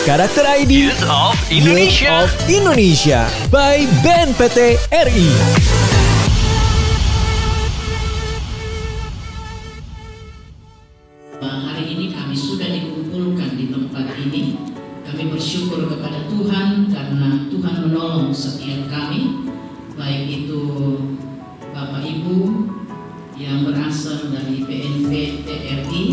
Karakter ID Youth of Indonesia. Youth of Indonesia by BNPT RI. Hari ini kami sudah dikumpulkan di tempat ini. Kami bersyukur kepada Tuhan karena Tuhan menolong setiap kami, baik itu Bapak Ibu yang berasal dari BNPT RI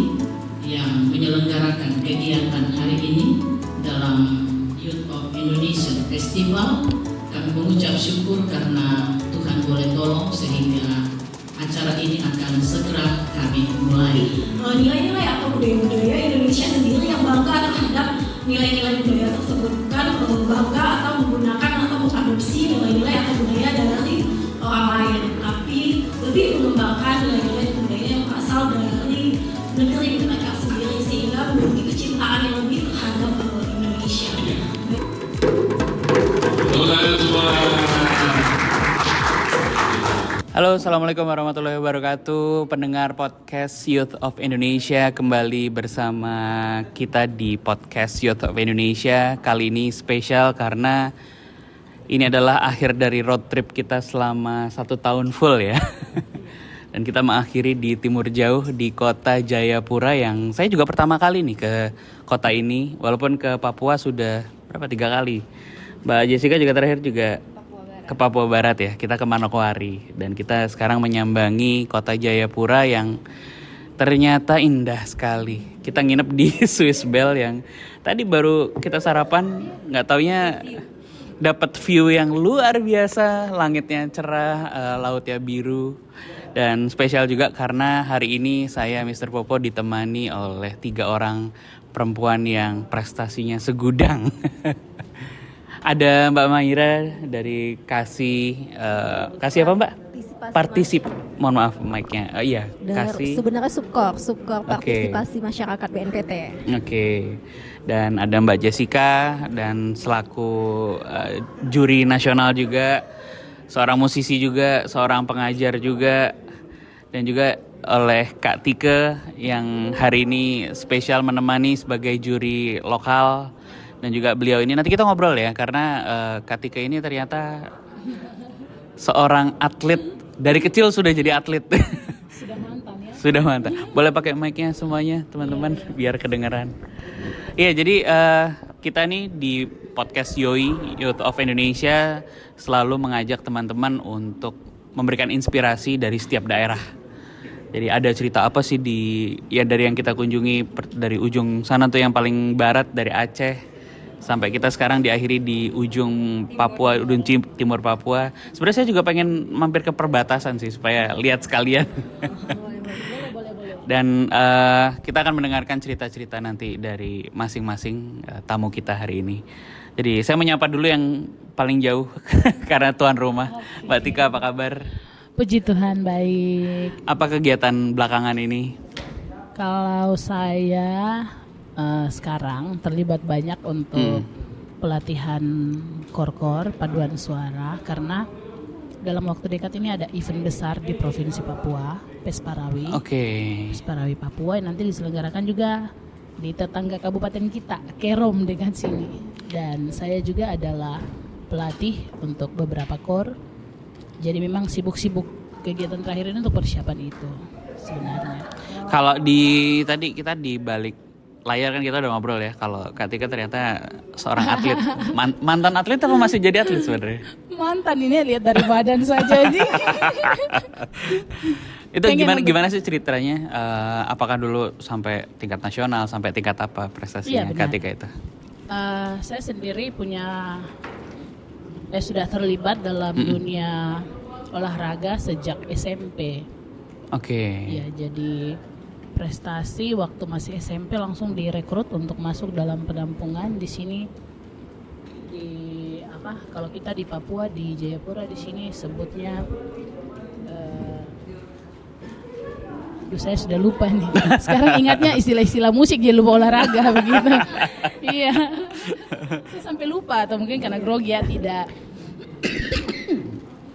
yang menyelenggarakan kegiatan hari ini dalam Youth of Indonesia Festival. Kami mengucap syukur karena Tuhan boleh tolong sehingga acara ini akan segera kami mulai. Nilai-nilai atau budaya-budaya Indonesia sendiri yang bangga terhadap nilai-nilai budaya tersebut, bukan bangga atau menggunakan atau mengadopsi nilai-nilai atau budaya dari orang lain, tapi lebih mengembangkan nilai-nilai budaya yang berasal dari negeri mereka sendiri sehingga memiliki kecintaan yang lebih terhadap Indonesia. Halo, assalamualaikum warahmatullahi wabarakatuh. Pendengar podcast Youth of Indonesia, kembali bersama kita di podcast Youth of Indonesia. Kali ini spesial karena ini adalah akhir dari road trip kita selama 1 tahun full ya. Dan kita mengakhiri di timur jauh di kota Jayapura yang saya juga pertama kali nih ke kota ini. Walaupun ke Papua sudah 3 kali. Mbak Jessica juga terakhir juga ke Papua Barat ya, kita ke Manokwari. Dan kita sekarang menyambangi kota Jayapura yang ternyata indah sekali. Kita nginep di Swiss Bell yang tadi baru kita sarapan, gak taunya dapat view yang luar biasa. Langitnya cerah, lautnya biru. Dan spesial juga karena hari ini saya Mr. Popo ditemani oleh 3 orang perempuan yang prestasinya segudang. Ada Mbak Maira dari Kasih apa Mbak? Partisip. Mohon maaf mic-nya. Iya, Kasih. Sebenarnya Subkor Partisipasi Masyarakat BNPT. Oke. Dan ada Mbak Jessica dan selaku juri nasional juga, seorang musisi juga, seorang pengajar juga, dan juga oleh Kak Tike yang hari ini spesial menemani sebagai juri lokal. Dan juga beliau ini nanti kita ngobrol ya, karena Kak Tika ini ternyata seorang atlet, dari kecil sudah jadi atlet. Sudah mantan ya? Sudah mantan. Boleh pakai mic-nya semuanya teman-teman biar kedengaran. Iya, jadi kita nih di podcast YOI, Youth of Indonesia, selalu mengajak teman-teman untuk memberikan inspirasi dari setiap daerah. Jadi ada cerita apa sih dari yang kita kunjungi, dari ujung sana tuh yang paling barat, dari Aceh, sampai kita sekarang diakhiri di ujung Papua, ujung timur Papua. Sebenarnya saya juga pengen mampir ke perbatasan sih supaya lihat sekalian. Dan kita akan mendengarkan cerita-cerita nanti dari masing-masing tamu kita hari ini. Jadi saya menyapa dulu yang paling jauh karena tuan rumah. Mbak Tika, apa kabar? Puji Tuhan, baik. Apa kegiatan belakangan ini? Kalau saya sekarang terlibat banyak untuk pelatihan kor-kor paduan suara, karena dalam waktu dekat ini ada event besar di Provinsi Papua, Pesparawi. Pesparawi Papua yang nanti diselenggarakan juga di tetangga kabupaten kita, Kerom dekat sini. Dan saya juga adalah pelatih untuk beberapa kor. Jadi memang sibuk-sibuk kegiatan terakhir ini untuk persiapan itu sebenarnya. Kalau tadi kita di balik layar kan kita udah ngobrol ya, kalau Kak Tika ternyata seorang atlet. Mantan atlet apa masih jadi atlet sebenarnya? Mantan, ini lihat dari badan saja aja. Itu gimana sih ceritanya? Apakah dulu sampai tingkat nasional, sampai tingkat apa prestasinya Kak Tika itu? Saya sendiri sudah terlibat dalam dunia olahraga sejak SMP. Ya, jadi prestasi waktu masih SMP langsung direkrut untuk masuk dalam penampungan di sini. Kalau kita di Papua, di Jayapura, di sini sebutnya saya sudah lupa nih. Sekarang ingatnya istilah-istilah musik, jadi lupa olahraga begitu. Iya. Saya sampai lupa, atau mungkin karena grogi ya, tidak.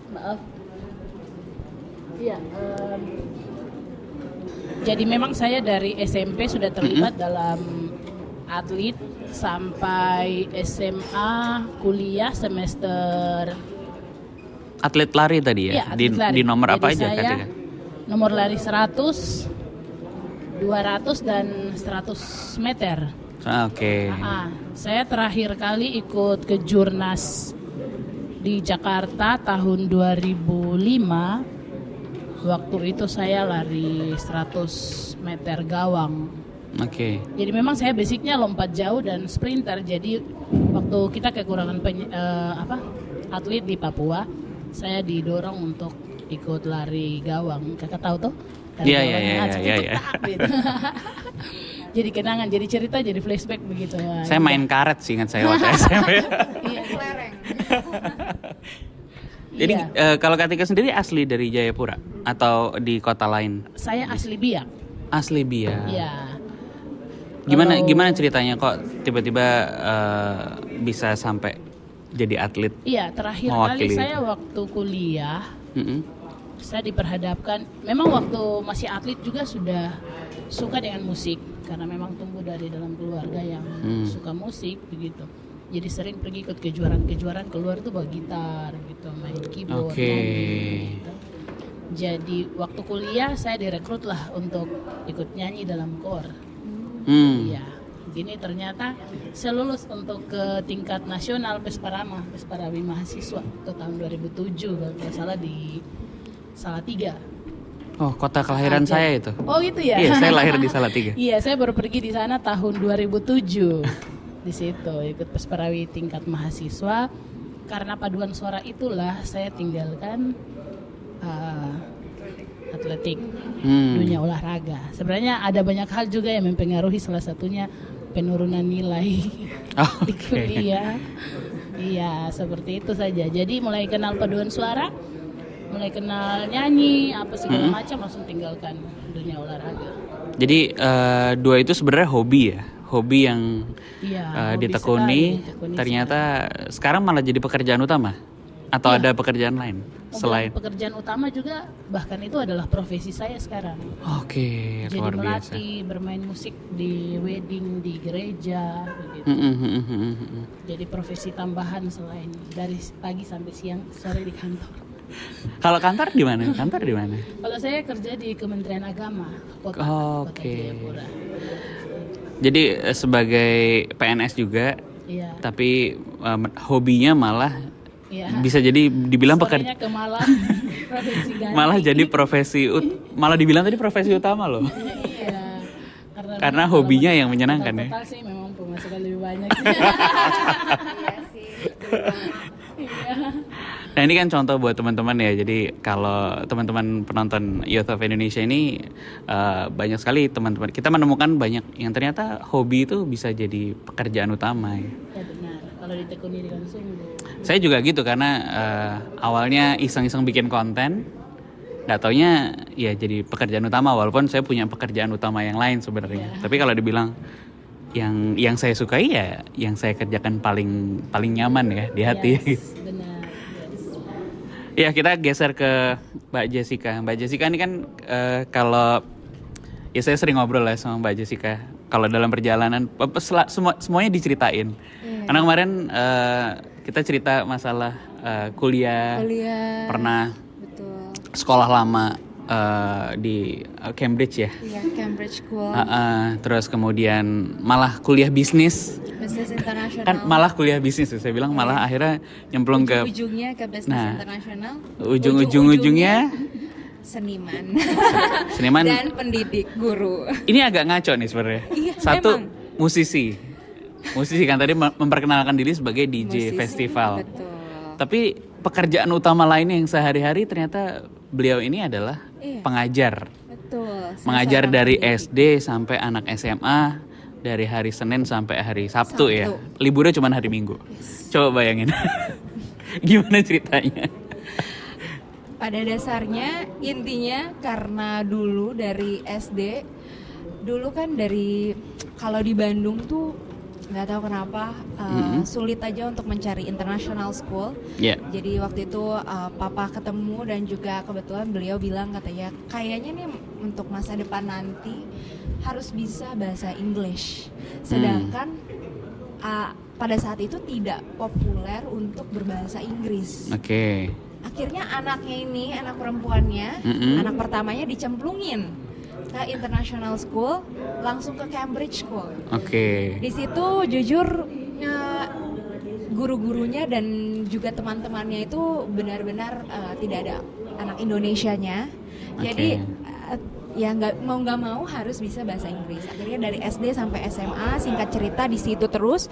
Maaf. Iya. Jadi memang saya dari SMP sudah terlibat dalam atlet sampai SMA, kuliah semester. Atlet lari tadi ya? Iya, atlet lari. Di nomor apa Jadi aja saya kategori? nomor lari 100, 200 dan 100 meter. Oke. Saya terakhir kali ikut kejurnas di Jakarta tahun 2005. Waktu itu saya lari 100 meter gawang. Oke. Jadi memang saya basicnya lompat jauh dan sprinter. Jadi waktu kita kekurangan atlet di Papua, saya didorong untuk ikut lari gawang. Kakak tahu tuh? Iya. Jadi kenangan, jadi cerita, jadi flashback begitu. Saya main karet sih, ingat saya waktu SMP. Iya. Jadi Iya. kalau Kak Tika sendiri asli dari Jayapura atau di kota lain? Saya asli Biak. Asli Biak. Iya. Gimana ceritanya kok tiba-tiba bisa sampai jadi atlet? Iya, terakhir Mewakili kali saya itu. waktu kuliah, Mm-mm. saya diperhadapkan. Memang waktu masih atlet juga sudah suka dengan musik karena memang tumbuh dari dalam keluarga yang suka musik begitu. Jadi sering pergi ikut kejuaraan keluar tuh bawa gitar gitu, main keyboard. Oke. Gitu. Jadi waktu kuliah saya direkrut lah untuk ikut nyanyi dalam kor. Iya. Gini ternyata saya lulus untuk ke tingkat nasional Pesparama, Pesparawi mahasiswa itu tahun 2007 kalau tidak salah di Salatiga. Oh, kota kelahiran saya itu. Oh gitu ya? Iya, saya lahir di Salatiga. Iya, saya baru pergi di sana tahun 2007. Di situ ikut Pesparawi tingkat mahasiswa. Karena paduan suara itulah saya tinggalkan atletik, dunia olahraga. Sebenarnya ada banyak hal juga yang mempengaruhi, salah satunya penurunan nilai di kuliah. Iya, seperti itu saja. Jadi mulai kenal paduan suara, mulai kenal nyanyi, apa segala macam, langsung tinggalkan dunia olahraga. Jadi dua itu sebenarnya hobi ya, hobi yang Iya, hobi ditekuni, sekali, ternyata sekarang malah jadi pekerjaan utama, atau ada pekerjaan lain selain? Pekerjaan utama juga, bahkan itu adalah profesi saya sekarang. Oke, Jadi luar biasa. melatih, bermain musik di wedding, di gereja, begitu. Jadi profesi tambahan selain dari pagi sampai siang, sore di kantor. Kalau kantor di mana? Kantor di mana? Kalau saya kerja di Kementerian Agama Kota Oke. Jayapura. Jadi sebagai PNS juga, Iya. tapi hobinya malah Iya. bisa jadi dibilang Sorenya ke malam, profesi ganti. malah jadi malah dibilang tadi profesi utama loh. Iya. Karena kalau hobinya yang menyenangkan ya. total sih memang pemasukan lebih banyak. Nah ini kan contoh buat teman-teman ya. Jadi kalau teman-teman penonton Youth of Indonesia ini banyak sekali teman-teman kita menemukan banyak yang ternyata hobi itu bisa jadi pekerjaan utama ya. Ya benar, kalau ditekuni dengan sungguh. Saya juga gitu karena awalnya iseng-iseng bikin konten, nggak taunya ya jadi pekerjaan utama, walaupun saya punya pekerjaan utama yang lain sebenarnya. Tapi kalau dibilang yang saya sukai ya yang saya kerjakan paling nyaman ya di hati. Yes, benar. Ya kita geser ke Mbak Jessica. Mbak Jessica ini kan kalau ya saya sering ngobrol lah sama Mbak Jessica. Kalau dalam perjalanan semuanya diceritain. Karena kemarin kita cerita masalah kuliah, pernah sekolah lama di Cambridge ya. Iya, Cambridge School. Terus kemudian malah kuliah bisnis. Bisnis internasional. Kan malah kuliah bisnis, saya bilang malah akhirnya nyemplung ke ujungnya ke bisnis internasional. Ujung-ujungnya seniman. Seniman Dan pendidik guru. Ini agak ngaco nih sebenarnya. Iya, Satu emang. musisi kan tadi memperkenalkan diri sebagai DJ Musisi, festival. Betul. Tapi pekerjaan utama lainnya yang sehari-hari ternyata beliau ini adalah pengajar. Betul. Mengajar Seorang dari pendidik. SD sampai anak SMA, dari hari Senin sampai hari Sabtu ya. Sabtu. Liburnya cuma hari Minggu. Coba bayangin. Gimana ceritanya? Pada dasarnya intinya karena dulu dari SD, dulu kan dari kalau di Bandung tuh nggak tahu kenapa sulit aja untuk mencari international school. Yeah. Jadi waktu itu papa ketemu dan juga kebetulan beliau bilang katanya kayaknya nih untuk masa depan nanti harus bisa bahasa English. Sedangkan pada saat itu tidak populer untuk berbahasa Inggris. Oke. Akhirnya anaknya ini, anak perempuannya, anak pertamanya dicemplungin ke international school, langsung ke Cambridge School. Oke. Di situ jujur guru-gurunya dan juga teman-temannya itu benar-benar tidak ada anak Indonesianya. Jadi ya nggak mau harus bisa bahasa Inggris. Akhirnya dari SD sampai SMA, singkat cerita di situ terus.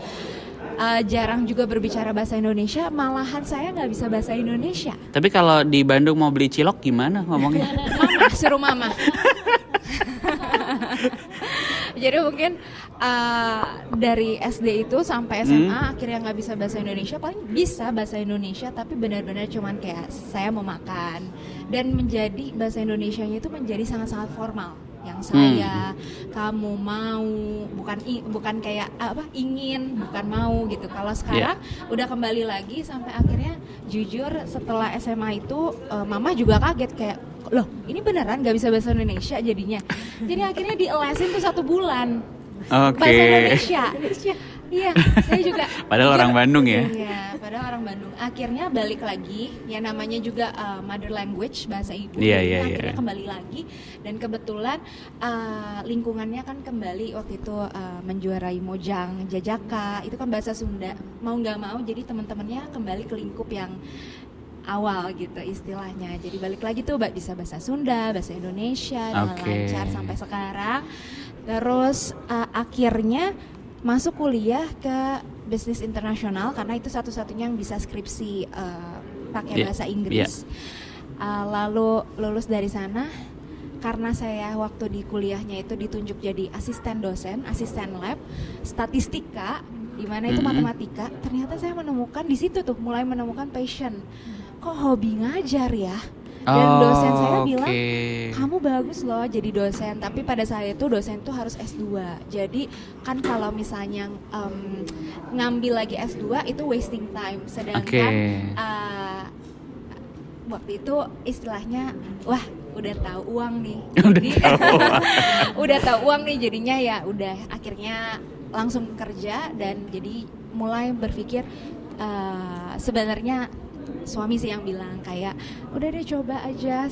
Jarang juga berbicara bahasa Indonesia, malahan saya nggak bisa bahasa Indonesia. Tapi kalau di Bandung mau beli cilok gimana ngomongnya? Mama, suruh mama. Jadi mungkin dari SD itu sampai SMA akhirnya nggak bisa bahasa Indonesia, paling bisa bahasa Indonesia tapi benar-benar cuman kayak saya mau makan, dan menjadi bahasa Indonesianya itu menjadi sangat-sangat formal. Yang saya, kamu mau, bukan kayak ingin, bukan mau gitu. Kalau sekarang udah kembali lagi sampai akhirnya jujur setelah SMA itu mama juga kaget kayak, loh ini beneran nggak bisa bahasa Indonesia jadinya. Jadi akhirnya dielesin tuh 1 bulan bahasa Indonesia. Iya, saya juga. Padahal orang Bandung ya. Iya, padahal orang Bandung. Akhirnya balik lagi, ya namanya juga mother language, bahasa ibu. Akhirnya kembali lagi, dan kebetulan lingkungannya kan kembali waktu itu menjuarai Mojang Jajaka, itu kan bahasa Sunda. Mau nggak mau, jadi teman-temannya kembali ke lingkup yang awal gitu istilahnya. Jadi balik lagi tuh bisa bahasa Sunda, bahasa Indonesia dengan lancar sampai sekarang. Terus akhirnya masuk kuliah ke bisnis internasional karena itu satu-satunya yang bisa skripsi pakai bahasa Inggris. Lalu lulus dari sana, karena saya waktu di kuliahnya itu ditunjuk jadi asisten dosen, asisten lab, statistika, di mana itu matematika. Ternyata saya menemukan di situ tuh mulai menemukan passion. Kok hobi ngajar ya? Dan dosen saya bilang, kamu bagus loh jadi dosen, tapi pada saat itu dosen itu harus S2. Jadi kan kalau misalnya ngambil lagi S2 itu wasting time. Sedangkan waktu itu istilahnya, wah udah tahu uang nih. Jadi udah tahu uang nih, jadinya ya udah akhirnya langsung kerja, dan jadi mulai berpikir sebenarnya suami sih yang bilang kayak udah deh coba aja,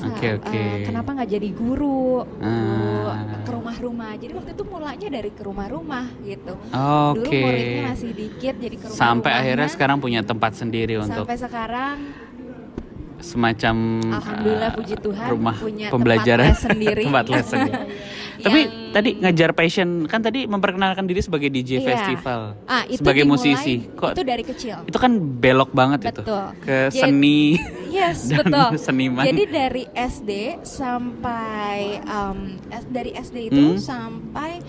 kenapa nggak jadi guru ke rumah-rumah. Jadi waktu itu mulanya dari ke rumah-rumah gitu. Dulu muridnya masih dikit, jadi ke rumah-rumah. Sampai akhirnya sekarang punya tempat sendiri untuk. Sampai sekarang semacam alhamdulillah puji Tuhan rumah punya pembelajaran tempat les sendiri. Tempat les sendiri. Tapi tadi ngajar passion kan, tadi memperkenalkan diri sebagai DJ festival, itu sebagai dimulai, musisi. Kok itu dari kecil. Itu kan belok banget itu ke seni. Yes, dan betul. Seniman. Jadi dari SD sampai dari SD itu sampai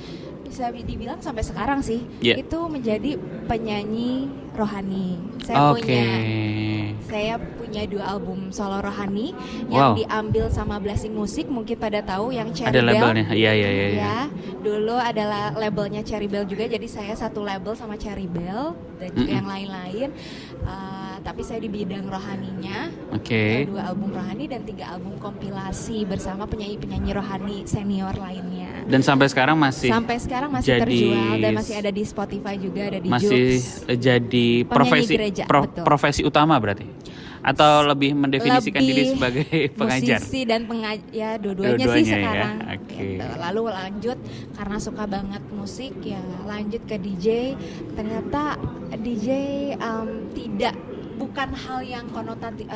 bisa dibilang sampai sekarang sih, itu menjadi penyanyi rohani. Saya punya 2 album solo rohani yang diambil sama Blessing Music, mungkin pada tahu yang Cherry Bell. Ada labelnya, iya. Dulu adalah labelnya Cherry Bell juga, jadi saya satu label sama Cherry Bell dan juga yang lain-lain. Tapi saya di bidang rohaninya, 2 album rohani dan 3 album kompilasi bersama penyanyi-penyanyi rohani senior lainnya. Dan sampai sekarang masih terjual dan masih ada di Spotify juga, ada di masih Joox. Jadi profesi utama berarti? Atau lebih mendefinisikan diri sebagai pengajar? Musisi dan pengajar, dua-duanya sih sekarang. Ya. Gitu. Lalu lanjut karena suka banget musik, ya lanjut ke DJ. Ternyata DJ bukan hal yang konotatif,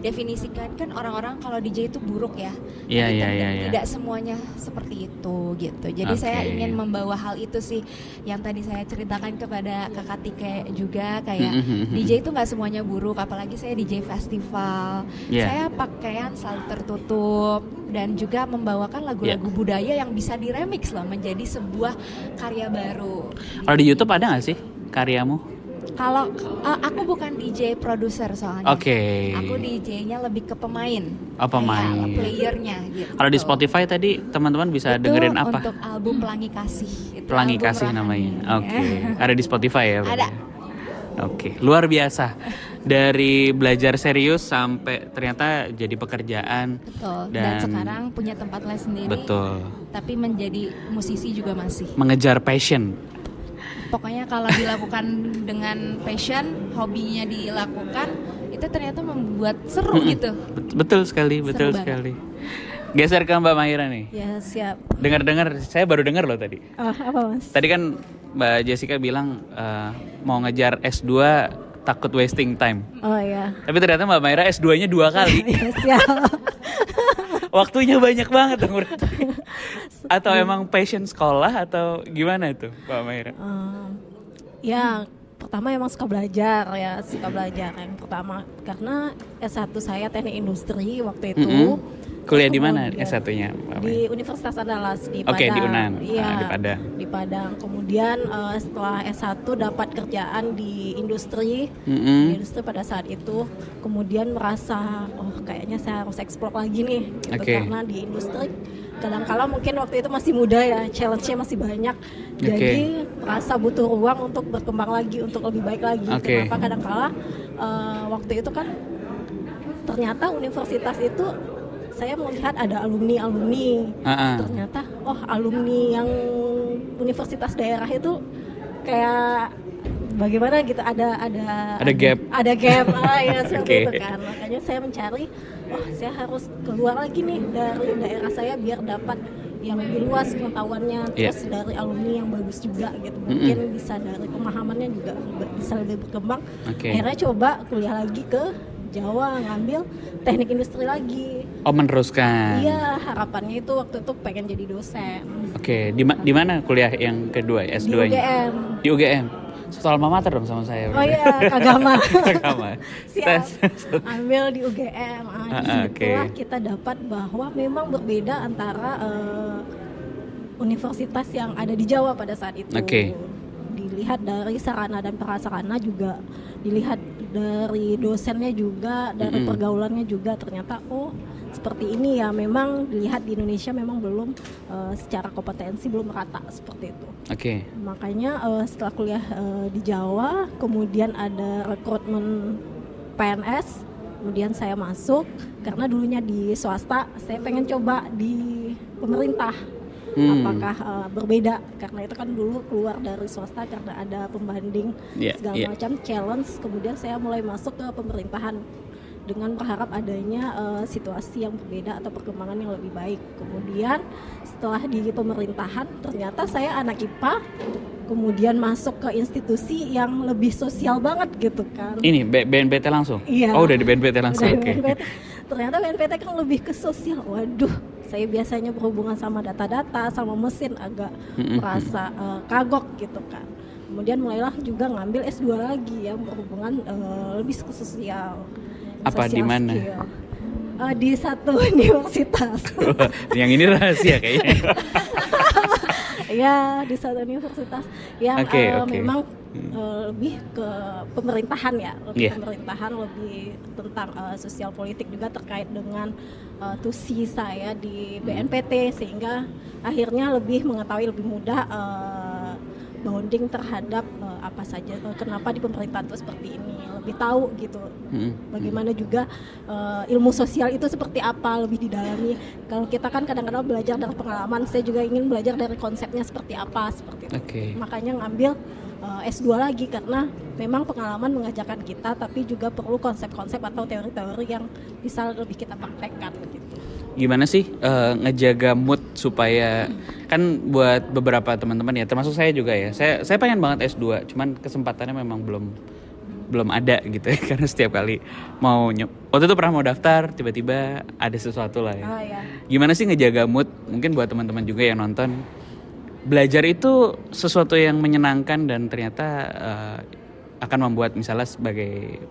definisikan kan orang-orang kalau DJ itu buruk ya. Tidak semuanya seperti itu gitu. Jadi saya ingin membawa hal itu sih yang tadi saya ceritakan kepada Kakak Tike juga, kayak DJ itu nggak semuanya buruk, apalagi saya DJ festival. Saya pakaian selalu tertutup dan juga membawakan lagu-lagu budaya yang bisa diremix loh menjadi sebuah karya baru. Kalau di YouTube ada nggak sih karyamu? Kalau aku bukan DJ produser soalnya. Aku DJ-nya lebih ke pemain. Pemain. Playernya gitu. Kalau di Spotify tadi teman-teman bisa dengerin apa? Untuk album Pelangi Kasih. Pelangi Kasih namanya. Ada di Spotify ya? Ada. Luar biasa. Dari belajar serius sampai ternyata jadi pekerjaan. Betul. Dan sekarang punya tempat les sendiri. Betul. Tapi menjadi musisi juga masih. Mengejar passion. Pokoknya kalau dilakukan dengan passion, hobinya dilakukan, itu ternyata membuat seru gitu. Betul sekali, betul sekali. Geser ke Mbak Mahira nih. Ya, siap. Dengar-dengar, saya baru dengar loh tadi. Oh, apa Mas? Tadi kan Mbak Jessica bilang mau ngejar S2 takut wasting time. Oh ya. Tapi ternyata Mbak Mahira S2-nya 2 kali. Ya, siap. Waktunya banyak banget dong berarti. Atau emang passion sekolah atau gimana itu Mbak Mahira? Ya, pertama emang suka belajar ya, yang pertama karena S1 saya teknik industri waktu itu. Kuliah di mana S1-nya? Di Universitas Andalas di Padang. Oke, di UNAN. Iya, di Padang. Di Padang. Kemudian setelah S1 dapat kerjaan di industri. Di industri pada saat itu kemudian merasa kayaknya saya harus explore lagi nih gitu. Karena di industri kadang-kala mungkin waktu itu masih muda ya, challenge-nya masih banyak. Jadi merasa butuh ruang untuk berkembang lagi, untuk lebih baik lagi. Kenapa kadang-kala waktu itu kan ternyata universitas itu saya melihat ada alumni. Ternyata alumni yang universitas daerah itu kayak bagaimana gitu, ada gap. Ada gap. Ya seperti itu kan. Makanya saya mencari saya harus keluar lagi nih dari daerah saya biar dapat yang lebih luas pengetahuannya, terus dari alumni yang bagus juga gitu. Mungkin bisa dari pemahamannya juga bisa lebih berkembang. Akhirnya coba kuliah lagi ke Jawa, ngambil teknik industri lagi. Oh, meneruskan. Iya, harapannya itu waktu itu pengen jadi dosen. Oke, di mana kuliah yang kedua, S2-nya? Di UGM. Di UGM. Soal alma mater dong sama saya. Oh iya, agama. Siap. Ambil di UGM. Disitulah kita dapat bahwa memang berbeda antara universitas yang ada di Jawa pada saat itu. Dilihat dari sarana dan prasarana juga, dilihat dari dosennya juga, dari pergaulannya juga, ternyata seperti ini ya. Memang dilihat di Indonesia memang belum secara kompetensi belum merata seperti itu. Makanya setelah kuliah di Jawa, kemudian ada rekrutmen PNS, kemudian saya masuk karena dulunya di swasta, saya pengen coba di pemerintah. Apakah berbeda, karena itu kan dulu keluar dari swasta karena ada pembanding segala macam challenge, kemudian saya mulai masuk ke pemerintahan dengan berharap adanya situasi yang berbeda atau perkembangan yang lebih baik. Kemudian setelah di pemerintahan ternyata saya anak IPA, kemudian masuk ke institusi yang lebih sosial banget gitu kan. Ini BNPT langsung? Iya. Oh, udah di BNPT langsung. Ternyata BNPT kan lebih ke sosial. Waduh, saya biasanya berhubungan sama data-data, sama mesin, agak merasa kagok gitu kan. Kemudian mulailah juga ngambil S2 lagi yang berhubungan lebih ke sosial. Apa di mana? Di satu universitas. Yang ini rahasia kayaknya. Ya, di satu universitas yang memang lebih ke pemerintahan ya, pemerintahan, lebih tentang sosial politik juga terkait dengan tusi saya di BNPT, sehingga akhirnya lebih mengetahui lebih mudah bonding terhadap apa saja, kenapa di pemerintahan itu seperti ini, lebih tahu gitu bagaimana juga ilmu sosial itu seperti apa, lebih didalami. Kalau kita kan kadang-kadang belajar dari pengalaman, saya juga ingin belajar dari konsepnya seperti apa, seperti itu. Makanya ngambil S2 lagi karena memang pengalaman mengajarkan kita, tapi juga perlu konsep-konsep atau teori-teori yang bisa lebih kita praktekkan gitu. Gimana sih ngejaga mood supaya, kan buat beberapa teman-teman ya, termasuk saya juga ya, saya pengen banget S2, cuman kesempatannya memang belum ada gitu ya, karena setiap kali waktu itu pernah mau daftar, tiba-tiba ada sesuatu lah ya. Gimana sih ngejaga mood, mungkin buat teman-teman juga yang nonton, belajar itu sesuatu yang menyenangkan dan ternyata akan membuat misalnya sebagai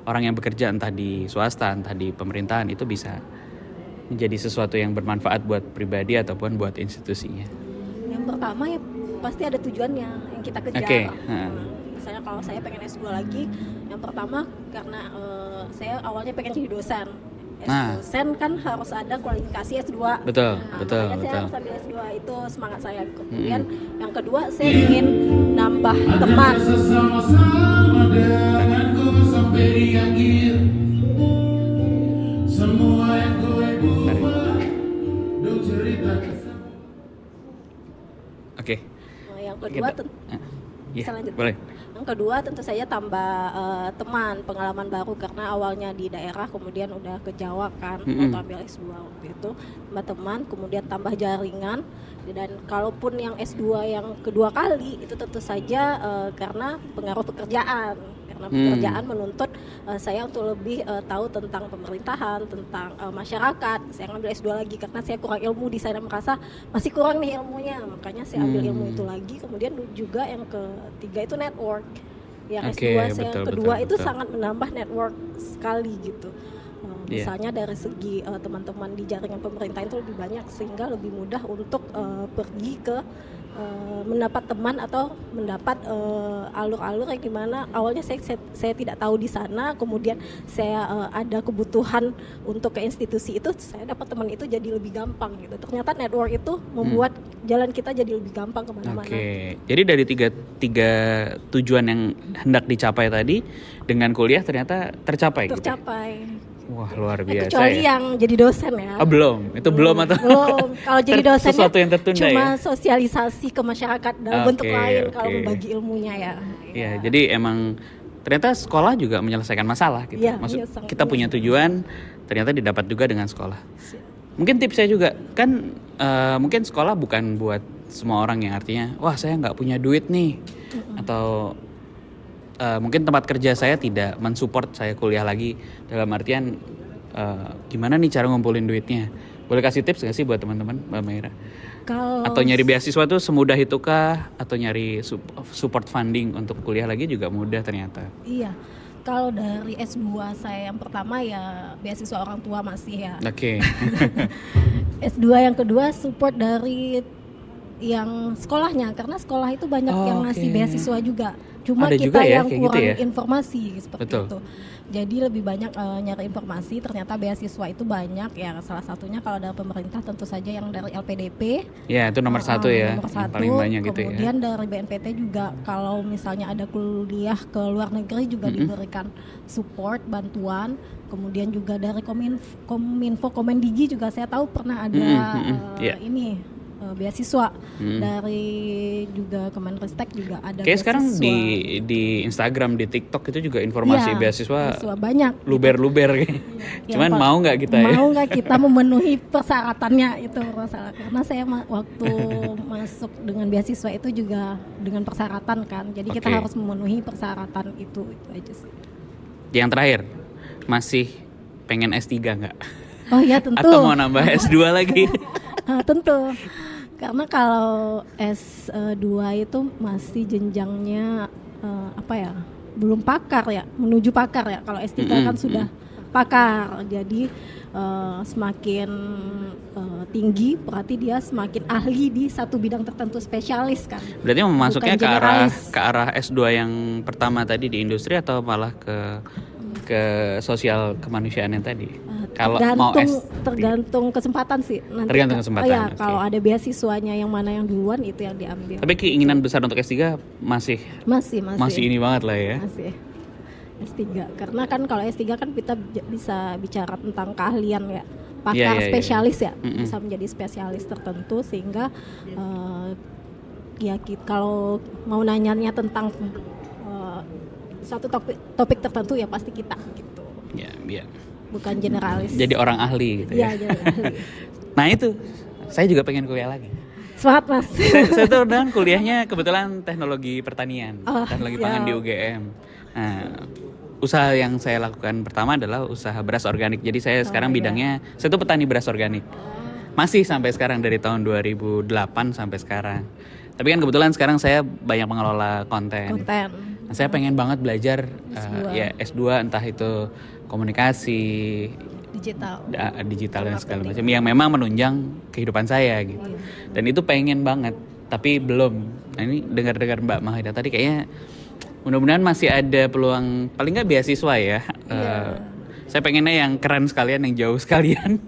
orang yang bekerja entah di swasta, entah di pemerintahan, itu bisa menjadi sesuatu yang bermanfaat buat pribadi ataupun buat institusinya. Yang pertama ya pasti ada tujuannya yang kita kejar. Misalnya kalau saya pengen S2 lagi, yang pertama karena saya awalnya pengen jadi dosen. Dosen kan harus ada kualifikasi S2. Betul. Saya harus ambil S2, itu semangat saya. Kemudian yang kedua, saya ingin nambah teman. Oke. Yang kedua Iya, lanjut. boleh. Yang kedua tentu saja tambah teman, pengalaman baru karena awalnya di daerah kemudian udah ke Jawa kan, waktu ambil S2 waktu itu, tambah teman, kemudian tambah jaringan, dan kalaupun yang S2 yang kedua kali itu tentu saja karena pengaruh pekerjaan. Karena pekerjaan menuntut saya untuk lebih tahu tentang pemerintahan, tentang masyarakat. Saya ngambil S2 lagi karena saya kurang ilmu di sana, merasa masih kurang nih ilmunya, makanya saya ambil ilmu itu lagi. Kemudian juga yang ketiga itu network. Yang S2 saya yang kedua itu sangat menambah network sekali gitu. Misalnya dari segi teman-teman di jaringan pemerintah itu lebih banyak sehingga lebih mudah untuk pergi ke mendapat teman atau mendapat alur-alur yang gimana awalnya saya tidak tahu di sana, kemudian saya ada kebutuhan untuk ke institusi itu, saya dapat teman itu jadi lebih gampang gitu. Ternyata network itu membuat jalan kita jadi lebih gampang kemana-mana. Oke, jadi dari tiga tujuan yang hendak dicapai tadi dengan kuliah ternyata tercapai. Tercapai. Gitu? Wah, luar biasa. Kecuali yang jadi dosen ya. Belum, itu belum atau? Belum. Kalau jadi dosennya sesuatu yang tertunda cuma ya? sosialisasi ke masyarakat dalam bentuk lain kalau membagi ilmunya ya. Iya, jadi emang ternyata sekolah juga menyelesaikan masalah gitu. Ya, Maksud iya, kita punya tujuan, ternyata didapat juga dengan sekolah. Mungkin tips saya juga kan mungkin sekolah bukan buat semua orang yang artinya, wah saya nggak punya duit nih, atau mungkin tempat kerja saya tidak mensupport saya kuliah lagi, dalam artian gimana nih cara ngumpulin duitnya. Boleh kasih tips nggak sih buat teman-teman, Mbak Maira? Atau nyari beasiswa tuh semudah itukah? Atau nyari support funding untuk kuliah lagi juga mudah ternyata? Iya, kalau dari S2 saya yang pertama ya beasiswa orang tua masih ya. Oke. S2 yang kedua support dari yang sekolahnya, karena sekolah itu banyak yang ngasih beasiswa juga. Cuma ada kita juga ya, yang kayak kurang gitu ya? informasi seperti Betul. itu. Jadi lebih banyak nyari informasi, ternyata beasiswa itu banyak ya. Salah satunya kalau dari pemerintah tentu saja yang dari LPDP. Ya, itu nomor satu ya, Nomor yang satu. paling banyak gitu ya. Kemudian dari BNPT juga kalau misalnya ada kuliah ke luar negeri juga diberikan support, bantuan. Kemudian juga dari Kominfo, Komendigi juga saya tahu pernah ada ini beasiswa dari juga Kemenristek juga ada. Kayak sekarang beasiswa. di Instagram, di TikTok itu juga informasi beasiswa banyak. luber-luber. Cuman mau nggak kita ya? Mau nggak kita memenuhi persyaratannya itu masalah. Karena saya waktu masuk dengan beasiswa itu juga dengan persyaratan kan. Jadi kita harus memenuhi persyaratan itu aja sih. Yang terakhir, masih pengen S3 nggak? Oh iya tentu. Atau mau nambah S2 lagi? Tentu. Karena kalau S2 itu masih jenjangnya belum pakar ya, menuju pakar ya. Kalau S3 kan sudah pakar. Jadi semakin tinggi berarti dia semakin ahli di satu bidang tertentu, spesialis kan. Berarti masuknya ke arah S2 yang pertama tadi di industri atau malah ke sosial kemanusiaan yang tadi? Kalau mau tergantung kesempatan sih nanti. Tergantung kesempatan. Oh ya, kalau ada beasiswanya yang mana yang duluan itu yang diambil. Tapi keinginan besar untuk S3 masih ini banget lah ya. Masih S3. Karena kan kalau S3 kan kita bisa bicara tentang keahlian ya. Pakar spesialis ya. Bisa menjadi spesialis tertentu sehingga kalau mau nanyanya tentang satu topik tertentu ya pasti kita gitu. Iya. Bukan generalis. Jadi orang ahli gitu ya. Iya, jadi ahli. Nah itu, saya juga pengen kuliah lagi. Semangat Mas. Saya tuh dan kuliahnya kebetulan teknologi pertanian, teknologi pangan di UGM. Nah, usaha yang saya lakukan pertama adalah usaha beras organik. Jadi saya sekarang bidangnya, saya tuh petani beras organik. Masih sampai sekarang dari tahun 2008 sampai sekarang. Tapi kan kebetulan sekarang saya banyak mengelola konten. Nah, saya pengen banget belajar S2 entah itu komunikasi digital dan segala macam yang memang menunjang kehidupan saya gitu. Dan itu pengen banget tapi belum. Nah ini dengar-dengar Mbak Mahida tadi kayaknya mudah-mudahan masih ada peluang, paling nggak beasiswa ya. Saya pengennya yang keren sekalian, yang jauh sekalian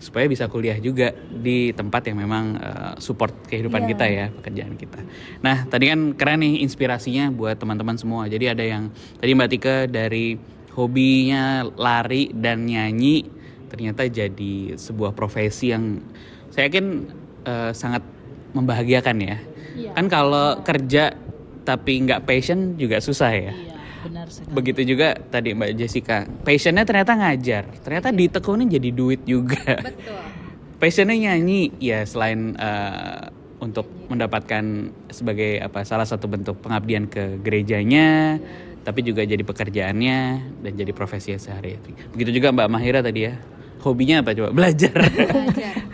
supaya bisa kuliah juga di tempat yang memang support kehidupan kita ya, pekerjaan kita. Nah tadi kan keren nih inspirasinya buat teman-teman semua. Jadi ada yang tadi Mbak Tika dari hobinya lari dan nyanyi ternyata jadi sebuah profesi yang saya yakin sangat membahagiakan ya. Iya. Kan kalau kerja tapi nggak passion juga susah ya. Iya, benar sekali. Begitu juga tadi Mbak Jessica, passionnya ternyata ngajar, ternyata ditekunin jadi duit juga. Betul. Passionnya nyanyi, ya selain untuk mendapatkan sebagai salah satu bentuk pengabdian ke gerejanya, tapi juga jadi pekerjaannya dan jadi profesi sehari-hari. Begitu juga Mbak Mahira tadi ya, hobinya apa coba? Belajar.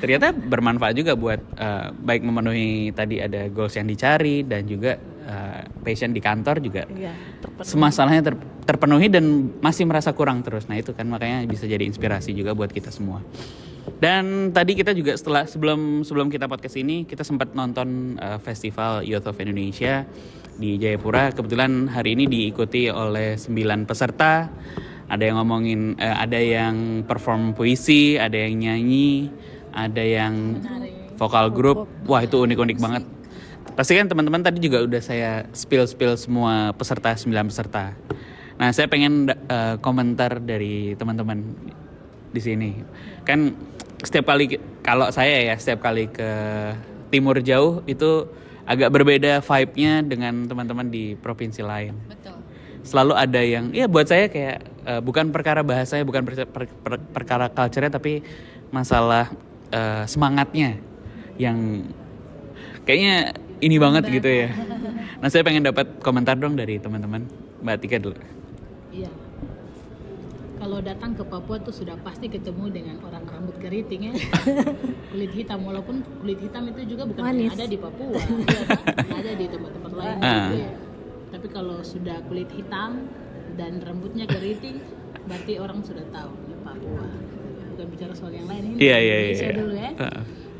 Ternyata bermanfaat juga buat baik memenuhi tadi ada goals yang dicari dan juga passion di kantor juga. Iya, Semasalahnya terpenuhi dan masih merasa kurang terus. Nah itu kan makanya bisa jadi inspirasi juga buat kita semua. Dan tadi kita juga sebelum kita podcast ini kita sempat nonton festival Youth of Indonesia di Jayapura. Kebetulan hari ini diikuti oleh 9 peserta. Ada yang ngomongin, ada yang perform puisi, ada yang nyanyi, ada yang vokal grup. Wah itu unik-unik banget. Pasti kan teman-teman tadi juga udah saya spill semua peserta, 9 peserta. Nah saya pengen komentar dari teman-teman di sini. Kan setiap kali setiap kali ke Timur Jauh itu agak berbeda vibe-nya dengan teman-teman di provinsi lain. Betul. Selalu ada yang, ya buat saya kayak bukan perkara bahasanya, bukan perkara culture-nya, tapi masalah semangatnya yang kayaknya ini banget gitu ya. Nah saya pengen dapat komentar dong dari teman-teman. Mbak Tika dulu. Iya. Kalau datang ke Papua tuh sudah pasti ketemu dengan orang rambut keriting ya. Kulit hitam, walaupun kulit hitam itu juga bukan hanya ada di Papua, ya, ada di tempat-tempat lain juga ya. Tapi kalau sudah kulit hitam dan rambutnya keriting, berarti orang sudah tahu di Papua. Bukan bicara soal yang lain ini. Iya. Indonesia dulu ya.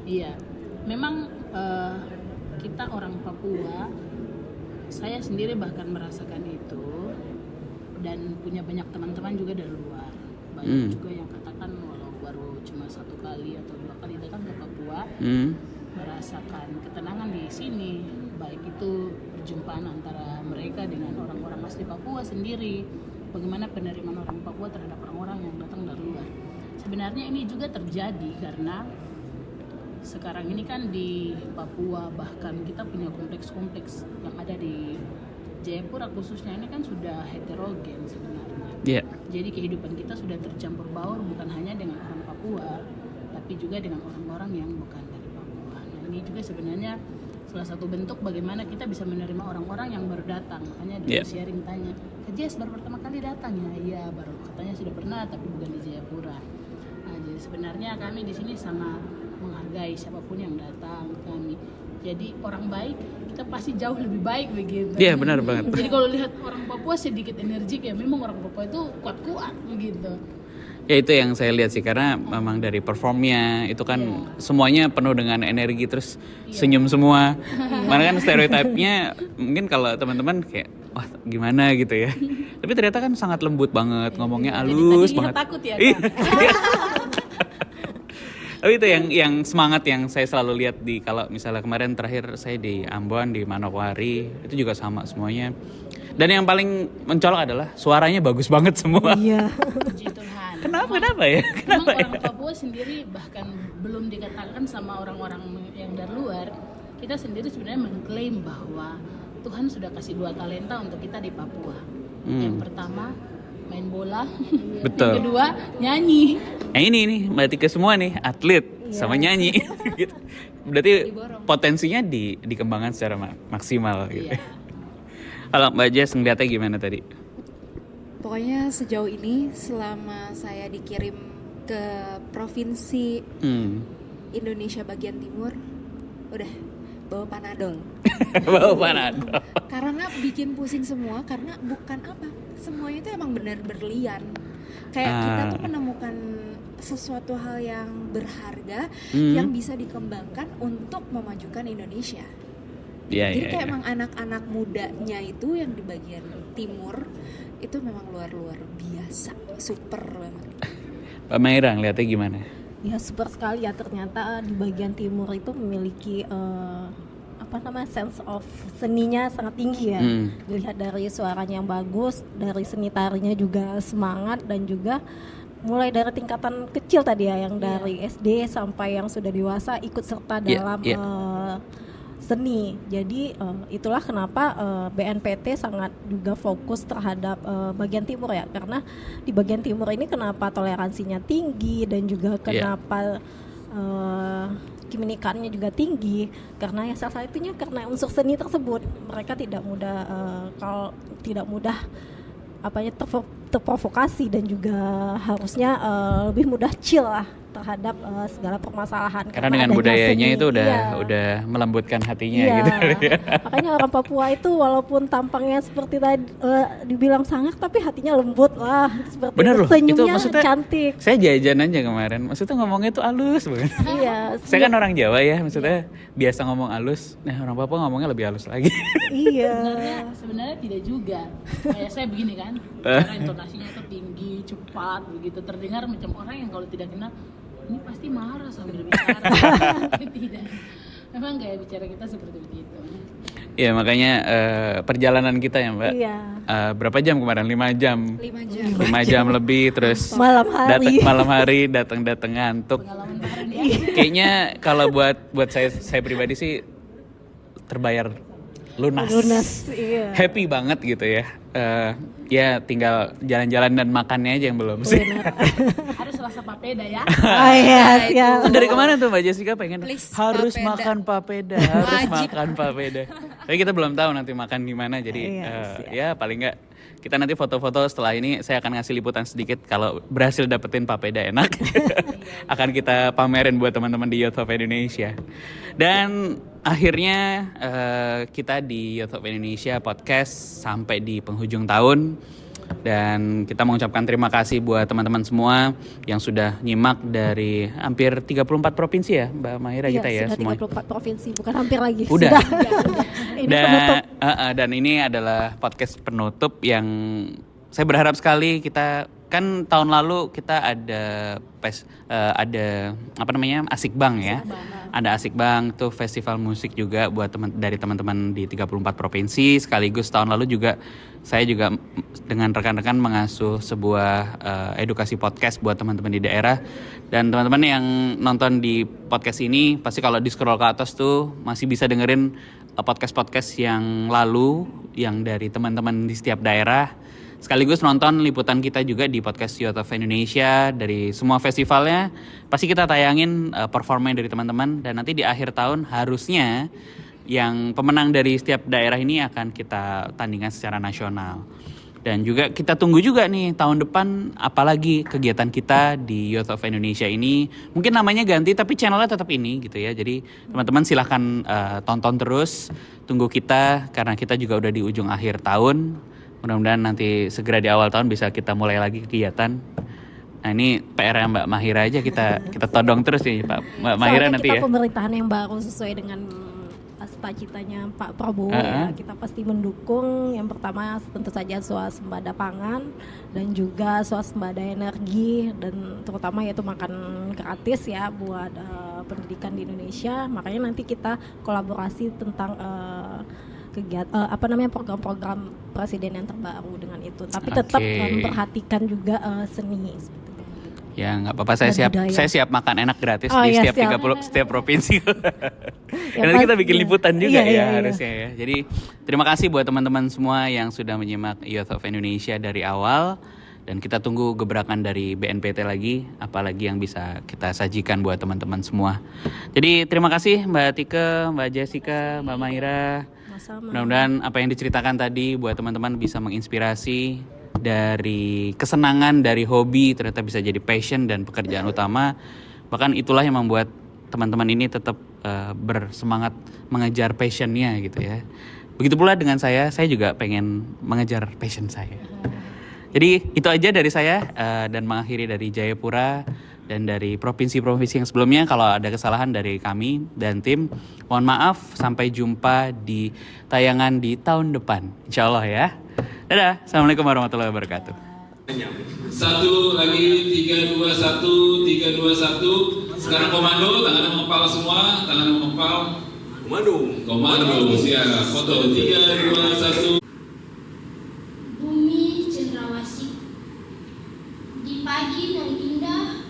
Iya. Memang kita orang Papua, saya sendiri bahkan merasakan itu dan punya banyak teman-teman juga dari luar. Banyak juga yang katakan walau baru cuma 1 kali atau 2 kali datang ke Papua, merasakan ketenangan di sini. Baik itu perjumpaan antara mereka dengan orang-orang asli Papua sendiri. Bagaimana penerimaan orang Papua terhadap orang-orang yang datang dari luar. Sebenarnya ini juga terjadi karena sekarang ini kan di Papua bahkan kita punya kompleks-kompleks yang ada di Jayapura khususnya ini kan sudah heterogen sebenarnya. Yeah. Jadi kehidupan kita sudah tercampur baur bukan hanya dengan orang Papua tapi juga dengan orang-orang yang bukan dari Papua. Nah ini juga sebenarnya salah satu bentuk bagaimana kita bisa menerima orang-orang yang baru datang. Makanya dari sharing tanya, Jess baru pertama kali datang ya? Iya baru, katanya sudah pernah tapi bukan di Jayapura. Nah jadi sebenarnya kami di sini sangat menghargai siapapun yang datang ke kami. Jadi orang baik kita pasti jauh lebih baik begitu. Iya benar banget. Jadi kalau lihat orang Papua sedikit energik ya memang orang Papua itu kuat-kuat begitu. Ya itu yang saya lihat sih karena memang dari performnya itu kan semuanya penuh dengan energi terus senyum semua. Mana kan stereotipnya mungkin kalau teman-teman kayak wah gimana gitu ya. Tapi ternyata kan sangat lembut banget ngomongnya halus banget. Jadi takut ya. Tapi itu yang semangat yang saya selalu lihat di kalau misalnya kemarin terakhir saya di Ambon di Manokwari itu juga sama semuanya. Dan yang paling mencolok adalah suaranya bagus banget semua. Iya. Puji Tuhan. Kenapa ya? Memang orang Papua sendiri bahkan belum dikatakan sama orang-orang yang dari luar, kita sendiri sebenarnya mengklaim bahwa Tuhan sudah kasih 2 talenta untuk kita di Papua. Yang pertama main bola, Betul. Yang kedua nyanyi. Nah ini Mbak Tika semua nih atlet sama nyanyi. Gitu. Berarti potensinya dikembangkan secara maksimal gitu. Iya. Kalau Mbak Jess ngeliatnya gimana tadi? Pokoknya sejauh ini selama saya dikirim ke provinsi Indonesia bagian timur, udah bawa Panadol. Bawa Panadol. Karena bikin pusing semua karena bukan apa, semuanya itu emang benar berlian. Kayak kita tuh menemukan sesuatu hal yang berharga yang bisa dikembangkan untuk memajukan Indonesia. Jadi kayak emang anak-anak mudanya itu yang di bagian timur itu memang luar biasa, super banget. Pak Maira ngeliatnya gimana? Ya super sekali ya, ternyata di bagian timur itu memiliki sense of seninya sangat tinggi ya. Dilihat dari suaranya yang bagus, dari seni tarinya juga semangat, dan juga mulai dari tingkatan kecil tadi ya, yang dari SD sampai yang sudah dewasa ikut serta dalam seni. Jadi itulah kenapa BNPT sangat juga fokus terhadap bagian timur ya, karena di bagian timur ini kenapa toleransinya tinggi dan juga kenapa keunikannya juga tinggi, karena ya salah satunya karena unsur seni tersebut mereka tidak mudah terprovokasi, dan juga harusnya lebih mudah chill lah terhadap segala permasalahan. Karena dengan budayanya seni, itu udah melembutkan hatinya gitu. Makanya orang Papua itu walaupun tampangnya seperti tadi dibilang sangar, tapi hatinya lembut lah. Seperti bener itu, loh, senyumnya itu cantik. Saya jajan aja kemarin, maksudnya ngomongnya tuh halus banget. Saya kan orang Jawa ya, maksudnya biasa ngomong halus. Nah orang Papua ngomongnya lebih halus lagi. Sebenarnya tidak juga. Kayak saya begini kan, cara intonasinya itu tinggi, cepat, begitu terdengar macam orang yang kalau tidak kenal ini pasti marah sambil bicara. Tidak, memang gaya bicara kita seperti begitu. Ya makanya perjalanan kita ya Mbak, berapa jam kemarin? 5 jam. 5 jam lebih, terus malam hari datang ngantuk. Kayaknya kalau buat saya pribadi sih terbayar lunas. Happy banget gitu ya. Ya tinggal jalan-jalan dan makannya aja yang belum sih. Harus rasa papeda ya. Itu dari kemana tuh Mbak Jessica pengen harus papeda. Makan papeda, harus makan papeda. Tapi kita belum tahu nanti makan di mana, jadi ya paling nggak kita nanti foto-foto setelah ini saya akan ngasih liputan sedikit kalau berhasil dapetin papeda enak. Akan kita pamerin buat teman-teman di Youth of Indonesia. Dan akhirnya kita di Youth of Indonesia podcast sampai di penghujung tahun. Dan kita mengucapkan terima kasih buat teman-teman semua yang sudah nyimak dari hampir 34 provinsi ya Mbak Mahira kita ya semua. 34 provinsi, bukan hampir lagi. Udah. Ini penutup. Dan ini adalah podcast penutup yang saya berharap sekali kita kan tahun lalu kita ada Asik Bang ya. Ada Asik Bang tuh festival musik juga buat dari teman-teman di 34 provinsi, sekaligus tahun lalu juga saya juga dengan rekan-rekan mengasuh sebuah edukasi podcast buat teman-teman di daerah. Dan teman-teman yang nonton di podcast ini pasti kalau di scroll ke atas tuh masih bisa dengerin podcast-podcast yang lalu yang dari teman-teman di setiap daerah. Sekaligus nonton liputan kita juga di podcast Youth of Indonesia dari semua festivalnya. Pasti kita tayangin performa dari teman-teman, dan nanti di akhir tahun harusnya yang pemenang dari setiap daerah ini akan kita tandingkan secara nasional. Dan juga kita tunggu juga nih tahun depan apalagi kegiatan kita di Youth of Indonesia ini. Mungkin namanya ganti tapi channelnya tetap ini gitu ya. Jadi teman-teman silahkan tonton terus, tunggu kita karena kita juga udah di ujung akhir tahun. Mudah-mudahan nanti segera di awal tahun bisa kita mulai lagi kegiatan. Nah ini PR Mbak Mahira aja kita todong terus nih Mbak Mahira nanti ya. Kita pemerintahan yang baru sesuai dengan cita-citanya Pak Prabowo ya. Kita pasti mendukung yang pertama tentu saja swasembada pangan dan juga swasembada energi, dan terutama yaitu makan gratis ya buat pendidikan di Indonesia. Makanya nanti kita kolaborasi tentang program-program presiden yang terbaru dengan itu, tapi tetap memperhatikan juga seni. Ya nggak apa-apa, saya siap makan enak gratis di setiap provinsi. Nanti kita bikin liputan juga harusnya ya. Jadi terima kasih buat teman-teman semua yang sudah menyimak Youth of Indonesia dari awal, dan kita tunggu gebrakan dari BNPT lagi, apalagi yang bisa kita sajikan buat teman-teman semua. Jadi terima kasih Mbak Tike, Mbak Jessica, Mbak Mahira. Mudah-mudahan apa yang diceritakan tadi buat teman-teman bisa menginspirasi, dari kesenangan, dari hobi ternyata bisa jadi passion dan pekerjaan utama. Bahkan itulah yang membuat teman-teman ini tetap bersemangat mengejar passionnya gitu ya. Begitu pula dengan saya juga pengen mengejar passion saya. Jadi itu aja dari saya, dan mengakhiri dari Jayapura dan dari provinsi-provinsi yang sebelumnya. Kalau ada kesalahan dari kami dan tim, mohon maaf. Sampai jumpa di tayangan di tahun depan, insya Allah ya. Dadah, Assalamualaikum warahmatullahi wabarakatuh. Satu lagi, 3, 2, 1. Sekarang komando, tangan mengepal semua, tangan mengepal. Komando, siap. Foto 3, 2, 1. Bumi cendrawasih di pagi nan indah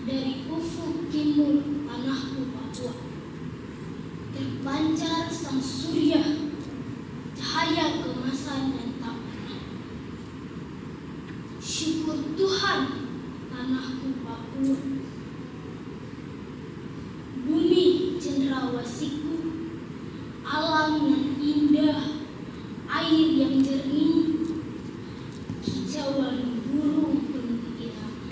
dari ufuk timur tanahku Papua terpancar sang surya cahaya kemasan dan tak pernah. Syukur Tuhan tanahku Papua, bumi cendrawasihku, alam yang indah, air yang jernih, kicauan burung penuh irama.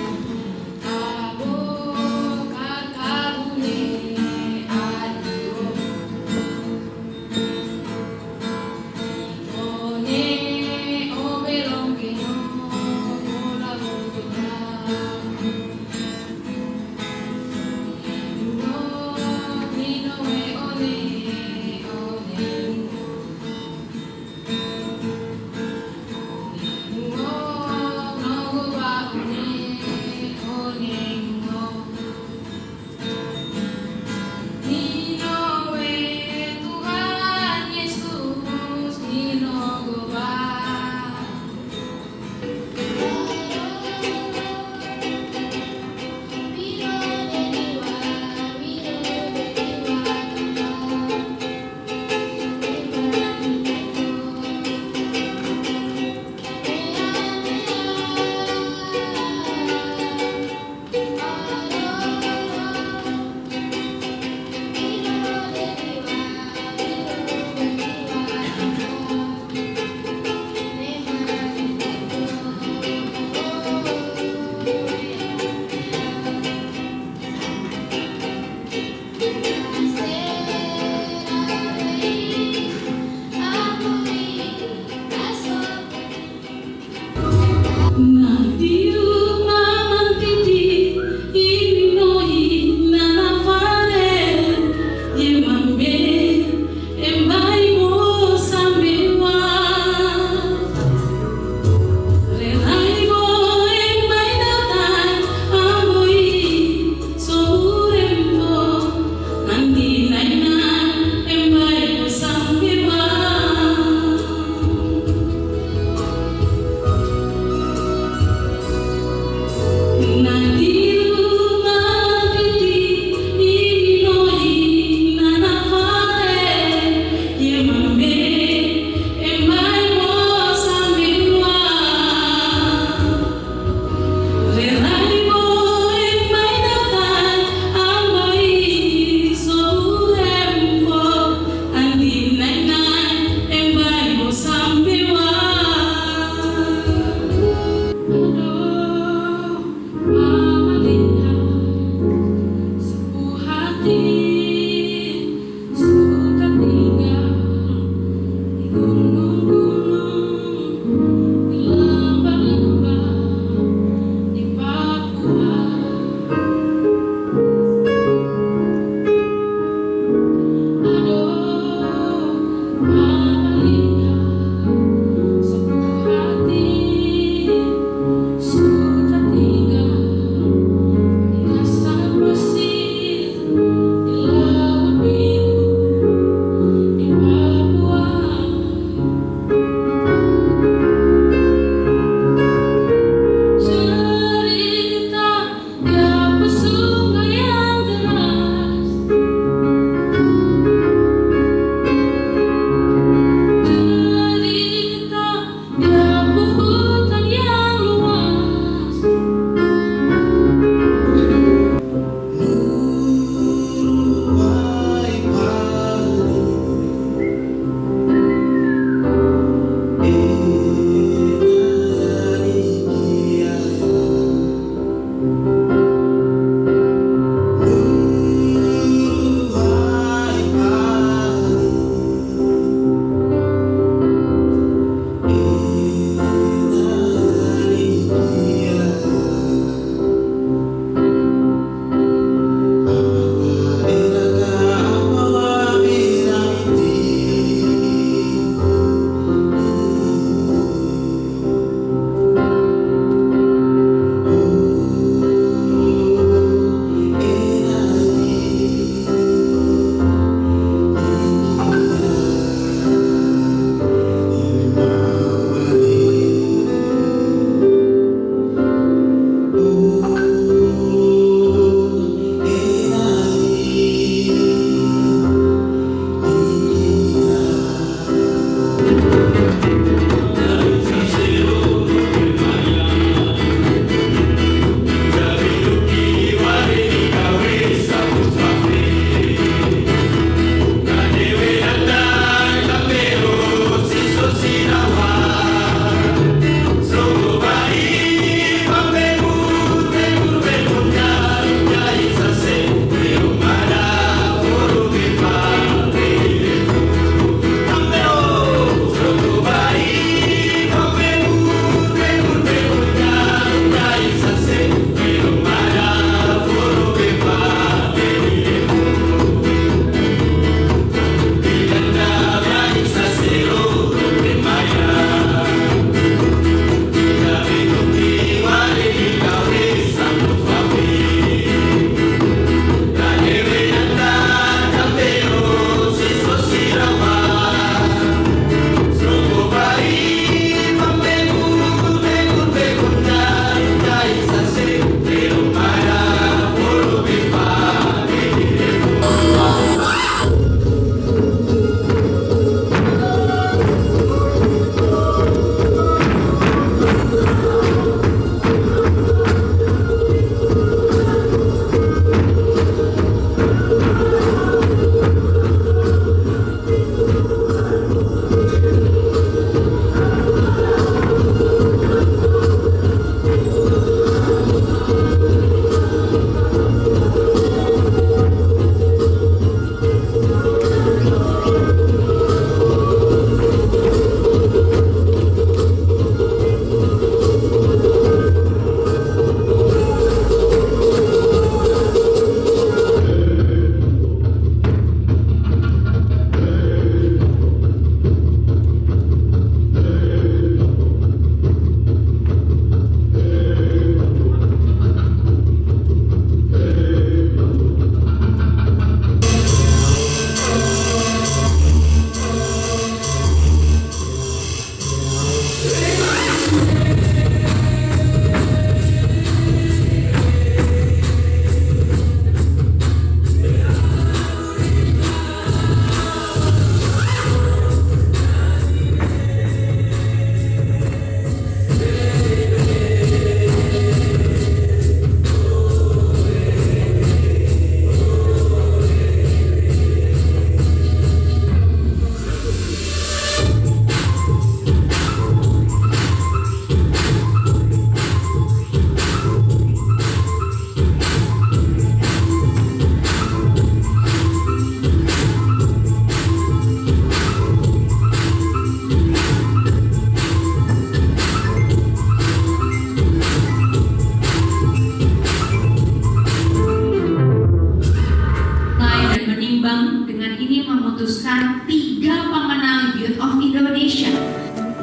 dengan 3 pemenang Youth of Indonesia.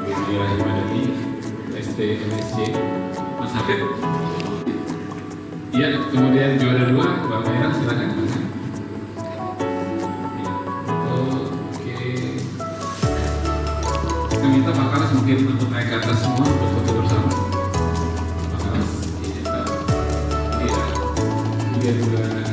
Bismillahirrahmanirrahim. SD MSC Mas Hafid. Ya, kemudian juara 2 Mbak Maira, silakan. Ya. Oke. Saya minta Pak Karas mungkin untuk naik ke atas semua untuk foto bersama. Pak Karas, iya. Iya juga.